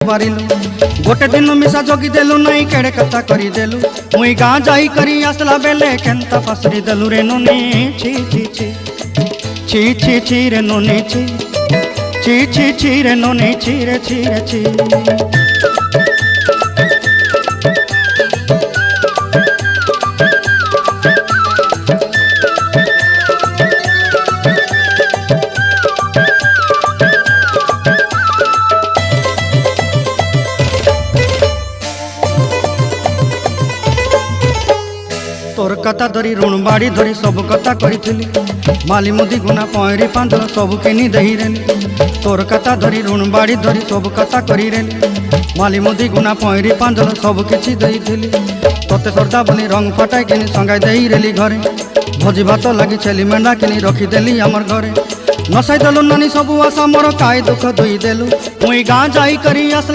पारिलु गोटे दिन मिसा जगी देलु नहीं केड़े कथा करी देलु मुई गाँ जाई करी आसला बेले केंता फसरी देलु रे नोनी छी छी छी छी छी छी रे नोनी छी छी छी छी रे नोनी छी रे छी रे छी। तोर कथा धरी ऋण बाड़ी धरी सब कथा करी माली मुदी गुना पहरी पांदल सब किनी दही रेली तोर कथा धरी ऋण बाड़ी धरी सब कथा करी रेली माली मुदी गुना पहरी पांदल सब किछि दही थी तोते सरदा बनी रंग फटाई किनी संगाई दही रेली घरे भोजी भात लगी छेली मेंढा किनी रखीदेली आमर घरे नसाई देलु नानी सब आशा मोर काई दुख दुई देलु मुई गाँ जाई करी आस